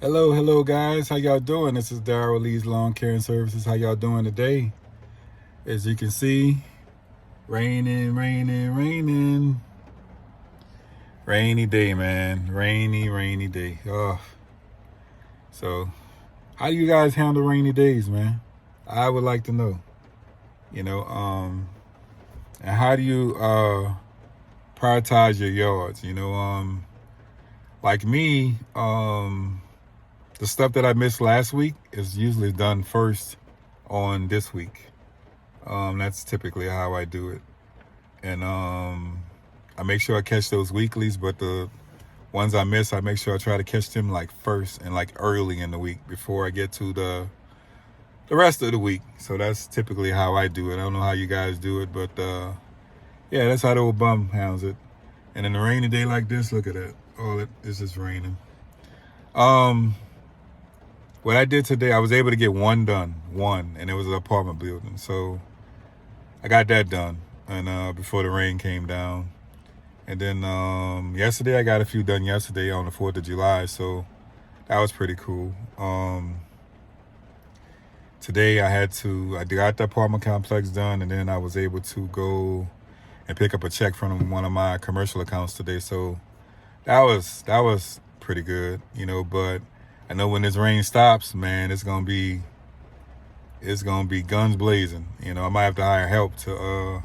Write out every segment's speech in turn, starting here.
Hello, guys. How y'all doing? This is Daryl Lee's Lawn Care and Services. How y'all doing today? As you can see, raining. Rainy day, man. Rainy day. Oh, so how do you guys handle rainy days, man? I would like to know. You know, and how do you prioritize your yards? Like me, the stuff that I missed last week is usually done first on this week. That's typically how I do it. And I make sure I catch those weeklies, but the ones I miss, I make sure I try to catch them like first and like early in the week before I get to the rest of the week. So that's typically how I do it. I don't know how you guys do it, but yeah, that's how the old bum handles it. And in a rainy day like this, look at that. All it is just raining. Um, what I did today, I was able to get one done, and it was an apartment building. So I got that done, and before the rain came down. And then yesterday, I got a few done yesterday on the 4th of July, so that was pretty cool. Today, I got the apartment complex done, and then I was able to go and pick up a check from one of my commercial accounts today. So that was pretty good, but I know when this rain stops, man, it's gonna be guns blazing. I might have to hire help to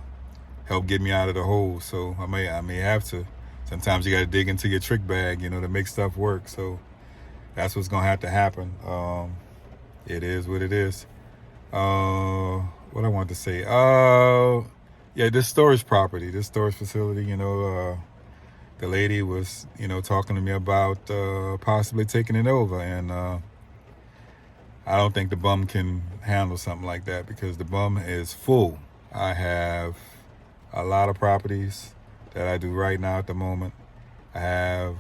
help get me out of the hole. So I may have to. Sometimes you got to dig into your trick bag, to make stuff work. So that's what's gonna have to happen. It is what it is. What I want to say. Yeah, this storage facility. The lady was, talking to me about possibly taking it over, and I don't think the bum can handle something like that because the bum is full. I have a lot of properties that I do right now at the moment. I have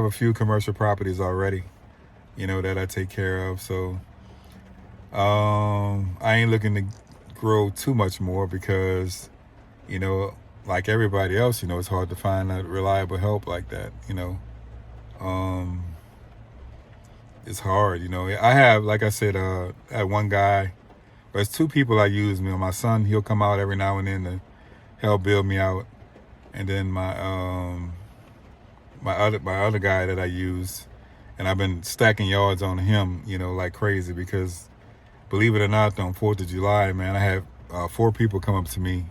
a few commercial properties already, that I take care of. So I ain't looking to grow too much more because, like everybody else, it's hard to find that reliable help like that. Um, it's hard. I have, like I said, that one guy. There's two people I use. My son, he'll come out every now and then to help build me out, and then my other guy that I use, and I've been stacking yards on him, like crazy because believe it or not, on 4th of July, man, I had 4 people come up to me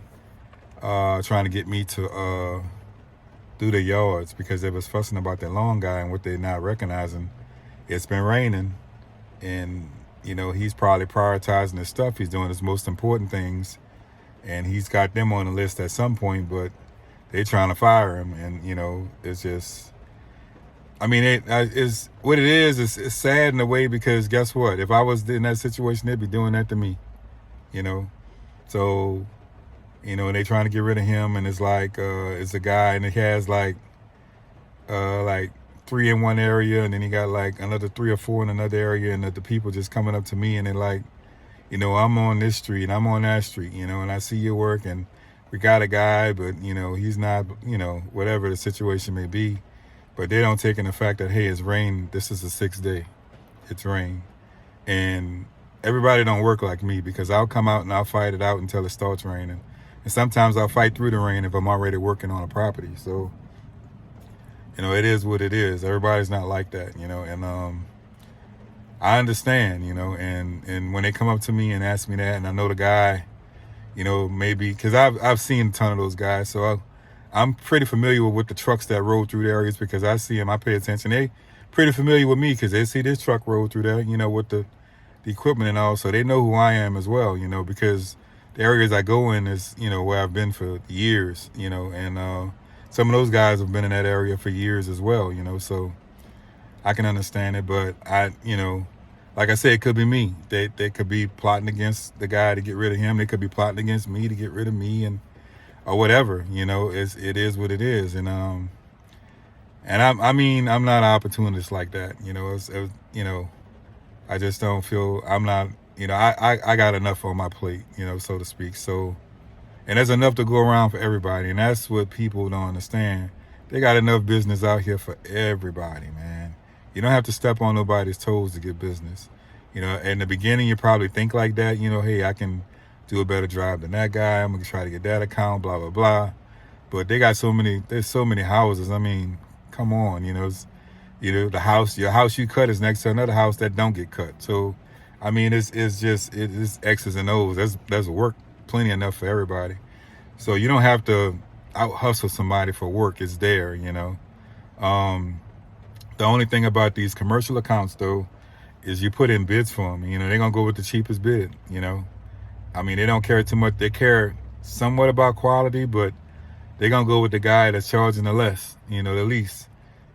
trying to get me to do the yards because they was fussing about their lawn guy, and what they're not recognizing, it's been raining, and he's probably prioritizing his stuff. He's doing his most important things, and he's got them on the list at some point, but they're trying to fire him, and it's just. I mean, it is what it is. It's sad in a way because guess what? If I was in that situation, they'd be doing that to me. You know, so they trying to get rid of him, and it's like it's a guy, and he has like 3 in one area, and then he got like another 3 or 4 in another area, and the people just coming up to me, and they're like, I'm on this street, I'm on that street, and I see your work, and we got a guy, but he's not, whatever the situation may be, but they don't take in the fact that, hey, it's rain. This is the 6th day. It's rain, and everybody don't work like me because I'll come out and I'll fight it out until it starts raining, and sometimes I'll fight through the rain if I'm already working on a property. So it is what it is. Everybody's not like that, and I understand, and when they come up to me and ask me that, and I know the guy, maybe because I've seen a ton of those guys, so I'm pretty familiar with the trucks that roll through the areas because I see them. I pay attention. They pretty familiar with me because they see this truck roll through there, with the equipment and all, so they know who I am as well, because the areas I go in is, where I've been for years, and some of those guys have been in that area for years as well, so I can understand it, but like I said, it could be me. They could be plotting against the guy to get rid of him. They could be plotting against me to get rid of me, and or whatever. It is what it is, and I'm not an opportunist like that. I just don't feel I'm not. I got enough on my plate, so to speak. So, and there's enough to go around for everybody, and that's what people don't understand. They got enough business out here for everybody, man. You don't have to step on nobody's toes to get business. You know, in the beginning, you probably think like that. You know, hey, I can do a better job than that guy. I'm gonna try to get that account, blah blah blah. But they got so many. There's so many houses. I mean, come on. You know, the house, your house you cut is next to another house that don't get cut. So, I mean, it's X's and O's. There's work plenty enough for everybody. So you don't have to out hustle somebody for work. It's there. You know. The only thing about these commercial accounts though is you put in bids for them. You know, they're gonna go with the cheapest bid. You know, I mean, they don't care too much. They care somewhat about quality, but they're gonna go with the guy that's charging the less. You know, the least.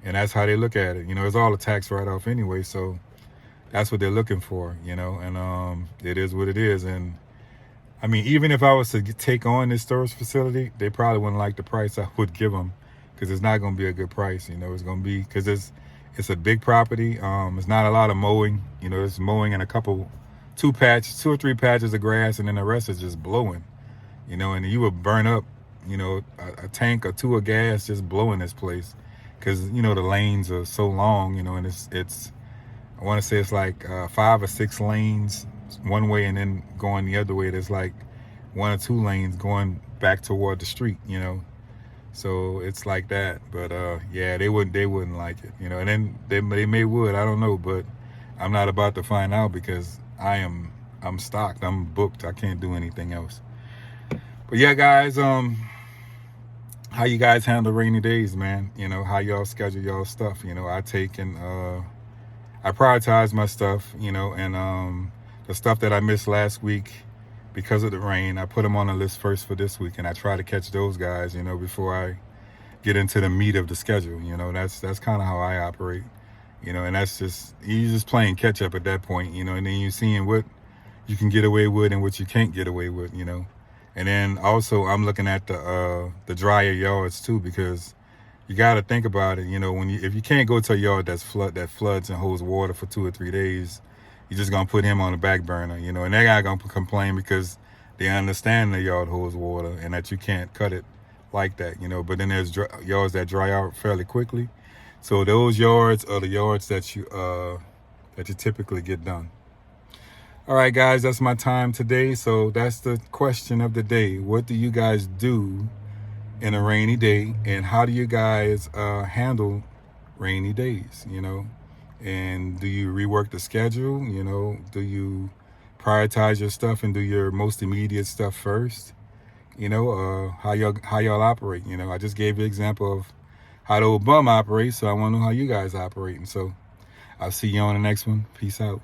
And that's how they look at it. You know, it's all a tax write-off anyway, so that's what they're looking for, you know, and it is what it is. And I mean, even if I was to take on this storage facility, they probably wouldn't like the price I would give them, because it's not going to be a good price. You know, it's going to be, because it's a big property. It's not a lot of mowing. You know, it's mowing and two or three patches of grass, and then the rest is just blowing. You know, and you would burn up, you know, a tank or two of gas just blowing this place. Because, you know, the lanes are so long, you know, and it's I want to say it's like 5 or 6 lanes one way, and then going the other way, there's like 1 or 2 lanes going back toward the street, you know. So it's like that. But yeah, they wouldn't like it, you know. And then they may would, I don't know, but I'm not about to find out, because I'm stocked, I'm booked, I can't do anything else. But yeah, guys, how you guys handle rainy days, man? You know, how y'all schedule y'all stuff? You know, I take and I prioritize my stuff, you know, and the stuff that I missed last week because of the rain, I put them on the list first for this week, and I try to catch those guys, you know, before I get into the meat of the schedule. You know, that's kind of how I operate, you know, and that's just, you just playing catch up at that point, you know, and then you're seeing what you can get away with and what you can't get away with, you know. And then also I'm looking at the drier yards too, because you got to think about it. You know, if you can't go to a yard that floods and holds water for 2 or 3 days, you're just gonna put him on the back burner. You know, and that guy gonna complain because they understand the yard holds water and that you can't cut it like that. You know, but then there's yards that dry out fairly quickly. So those yards are the yards that you typically get done. All right, guys, that's my time today. So that's the question of the day. What do you guys do in a rainy day, and how do you guys handle rainy days, you know? And do you rework the schedule? You know, do you prioritize your stuff and do your most immediate stuff first? You know, how y'all operate? You know, I just gave you an example of how the old bum operates, so I want to know how you guys operate. And so I'll see you on the next one. Peace out.